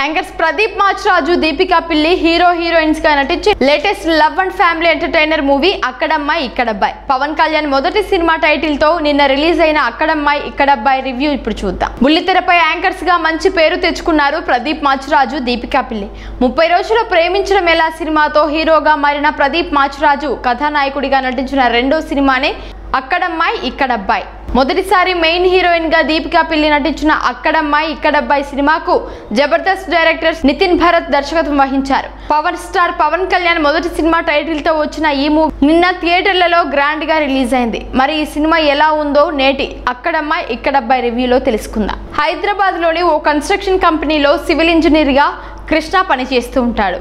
Anchors Pradeep Machiraju, Deepika పిల్లి hero heroines గా నటించి latest love and family entertainer movie అక్కడమ్మాయి ఇక్కడబ్బాయి. పవన్ కళ్యాణ్ మొదటి సినిమా టైటిల్ తో నిన్న రిలీజ్ అయిన అక్కడమ్మాయి ఇక్కడబ్బాయి రివ్యూ ఇప్పుడు చూద్దాం. బుల్లితెరపై యాంకర్స్ గా మంచి పేరు తెచ్చుకున్నారు ప్రదీప్ మాచిరాజు, దీపికా పిల్లి. 30 రోజులు ప్రేమించడం ఎలా సినిమాతో హీరోగా మారిన ప్రదీప్ మాచిరాజు కథానాయకుడిగా నటించిన రెండో సినిమానే అక్కడమ్మాయి ఇక్కడబ్బాయి. మొదటిసారి మెయిన్ హీరోయిన్ గా దీపికా పిల్లి నటించిన అక్కడమ్మాయి ఇక్కడబ్బాయి సినిమాకు జబర్దస్త్ డైరెక్టర్ నితిన్ భరత్ దర్శకత్వం వహించారు. పవర్ స్టార్ పవన్ కళ్యాణ్ మొదటి సినిమా టైటిల్ తో వచ్చిన ఈ మూవీ నిన్న థియేటర్లలో గ్రాండ్ గా రిలీజ్ అయింది. మరి ఈ సినిమా ఎలా ఉందో నేటి అక్కడమ్మాయి ఇక్కడబ్బాయి రివ్యూలో తెలుసుకుందాం. హైదరాబాద్ లోని ఓ కన్స్ట్రక్షన్ కంపెనీలో సివిల్ ఇంజనీర్ గా కృష్ణ పనిచేస్తూ ఉంటాడు.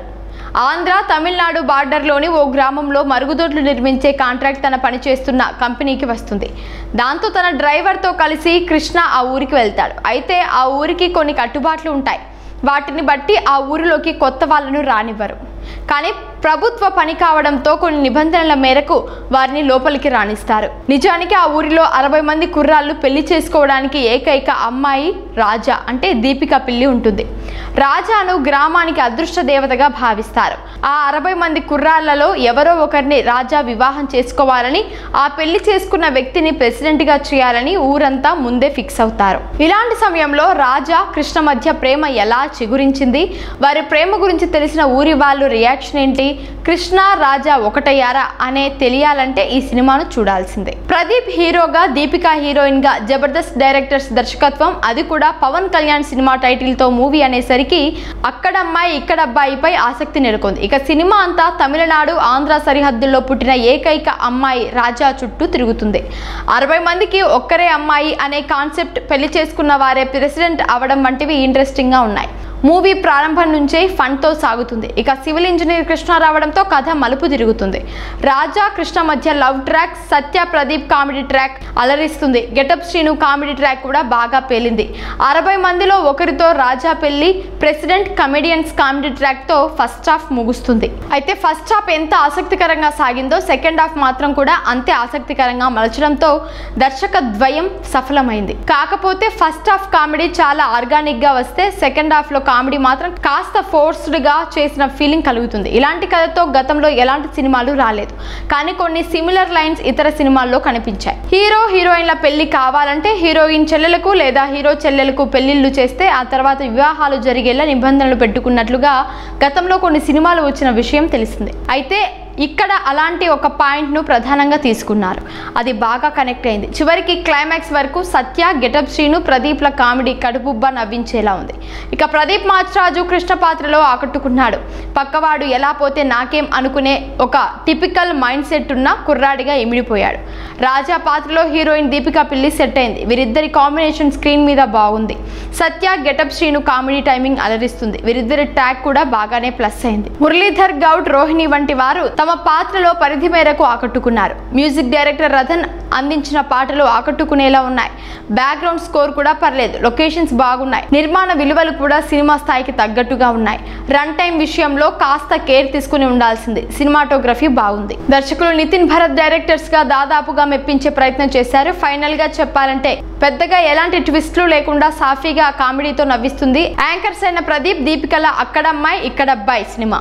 ఆంధ్ర తమిళనాడు బార్డర్లోని ఓ గ్రామంలో మరుగుదొడ్లు నిర్మించే కాంట్రాక్ట్ తన పనిచేస్తున్న కంపెనీకి వస్తుంది. దాంతో తన డ్రైవర్తో కలిసి కృష్ణ ఆ ఊరికి వెళ్తాడు. అయితే ఆ ఊరికి కొన్ని కట్టుబాట్లు ఉంటాయి. వాటిని బట్టి ఆ ఊరిలోకి కొత్త వాళ్ళను రానివ్వరు. కానీ ప్రభుత్వ పని కావడంతో కొన్ని నిబంధనల మేరకు వారిని లోపలికి రాణిస్తారు. నిజానికి ఆ ఊరిలో 60 మంది కుర్రాళ్ళు పెళ్లి చేసుకోవడానికి ఏకైక అమ్మాయి రాజా అంటే దీపికా పిల్లి ఉంటుంది. రాజాను గ్రామానికి అదృష్ట దేవతగా భావిస్తారు. ఆ 60 మంది కుర్రాళ్లలో ఎవరో ఒకరిని రాజా వివాహం చేసుకోవాలని, ఆ పెళ్లి చేసుకున్న వ్యక్తిని ప్రెసిడెంట్ గా చేయాలని ఊరంతా ముందే ఫిక్స్ అవుతారు. ఇలాంటి సమయంలో రాజా కృష్ణ మధ్య ప్రేమ ఎలా చిగురించింది, వారి ప్రేమ గురించి తెలిసిన ఊరి వాళ్ళు రియాక్షన్ ఏంటి, కృష్ణ రాజా ఒకటయ్యారా అనే తెలియాలంటే ఈ సినిమాను చూడాల్సిందే. ప్రదీప్ హీరోగా, దీపికా హీరోయిన్ గా జబర్దస్త్ డైరెక్టర్స్ దర్శకత్వం, అది కూడా పవన్ కళ్యాణ్ సినిమా టైటిల్ తో మూవీ అనేసరికి అక్కడమ్మాయి ఇక్కడబ్బాయిపై ఆసక్తి నెలకొంది. ఇక సినిమా అంతా తమిళనాడు ఆంధ్ర సరిహద్దుల్లో పుట్టిన ఏకైక అమ్మాయి రాజా చుట్టూ తిరుగుతుంది. 60 మందికి ఒక్కరే అమ్మాయి అనే కాన్సెప్ట్, పెళ్లి చేసుకున్న వారే ప్రెసిడెంట్ అవడం వంటివి ఇంట్రెస్టింగ్ గా ఉన్నాయి. మూవీ ప్రారంభం నుంచే ఫన్ తో సాగుతుంది. ఇక సివిల్ ఇంజనీర్ కృష్ణ రావడంతో కథ మలుపు తిరుగుతుంది. రాజా కృష్ణ మధ్య love track, Satya Pradeep comedy track అలరిస్తుంది. గెటప్ శ్రీను కామెడీ ట్రాక్ కూడా బాగా పేలింది. 60 మందిలో ఒకరితో రాజా పెళ్లి, ప్రెసిడెంట్, కమెడియన్స్ కామెడీ ట్రాక్ తో ఫస్ట్ హాఫ్ ముగుస్తుంది. అయితే ఫస్ట్ హాఫ్ ఎంత ఆసక్తికరంగా సాగిందో సెకండ్ హాఫ్ మాత్రం కూడా అంతే ఆసక్తికరంగా మలచడంతో దర్శక ద్వయం సఫలమైంది. కాకపోతే ఫస్ట్ హాఫ్ కామెడీ చాలా ఆర్గానిక్ గా వస్తే సెకండ్ హాఫ్ లో కామెడీ మాత్రం కాస్త ఫోర్స్డ్ గా చేసిన ఫీలింగ్ కలుగుతుంది. ఇలాంటి కథతో గతంలో ఎలాంటి సినిమాలు రాలేదు. కానీ కొన్ని సిమిలర్ లైన్స్ ఇతర సినిమాల్లో కనిపించాయి. హీరో హీరోయిన్ల పెళ్లి కావాలంటే హీరోయిన్ చెల్లెలకు లేదా హీరో చెల్లెలకు పెళ్లిళ్లు చేస్తే ఆ తర్వాత వివాహాలు జరిగేలా నిబంధనలు పెట్టుకున్నట్లుగా గతంలో కొన్ని సినిమాలు వచ్చిన విషయం తెలిసిందే. అయితే ఇక్కడ అలాంటి ఒక పాయింట్ ను ప్రధానంగా తీసుకున్నారు. అది బాగా కనెక్ట్ అయింది. చివరికి క్లైమాక్స్ వరకు సత్య, గెటప్ శ్రీను, ప్రదీప్ల కామెడీ కడుపుబ్బా నవ్వించేలా ఉంది. ఇక ప్రదీప్ మాచిరాజు కృష్ణ పాత్రలో ఆకట్టుకున్నాడు. పక్కవాడు ఎలా పోతే నాకేం అనుకునే ఒక టిపికల్ మైండ్ సెట్ ఉన్న కుర్రాడిగా ఇమిడిపోయాడు. రాజా పాత్రలో హీరోయిన్ దీపికా పిల్లి సెట్ అయింది. వీరిద్దరి కాంబినేషన్ స్క్రీన్ మీద బాగుంది. సత్య, గెటప్ శ్రీను కామెడీ టైమింగ్ అలరిస్తుంది. వీరిద్దరి ట్యాగ్ కూడా బాగానే ప్లస్ అయింది. మురళీధర్ గౌడ్, రోహిణి వంటి వారు తమ పాత్రలో పరిధి మేరకు ఆకట్టుకున్నారు. మ్యూజిక్ డైరెక్టర్ రతన్ అందించిన పాటలు ఆకట్టుకునేలా ఉన్నాయి. బ్యాక్గ్రౌండ్ స్కోర్ కూడా పర్లేదు. లొకేషన్స్ బాగున్నాయి. నిర్మాణ విలువలు కూడా సినిమా స్థాయికి తగ్గట్టుగా ఉన్నాయి. రన్ టైం విషయంలో కాస్త కేర్ తీసుకుని ఉండాల్సింది. సినిమాటోగ్రఫీ బాగుంది. దర్శకులు నితిన్ భరత్ డైరెక్టర్స్ గా దాదాపుగా మెప్పించే ప్రయత్నం చేశారు. ఫైనల్ గా చెప్పాలంటే పెద్దగా ఎలాంటి ట్విస్ట్లు లేకుండా సాఫీగా కామెడీతో నవ్విస్తుంది. యాంకర్స్ అయిన ప్రదీప్, దీపికల అక్కడమ్మాయి ఇక్కడబ్బాయి సినిమా.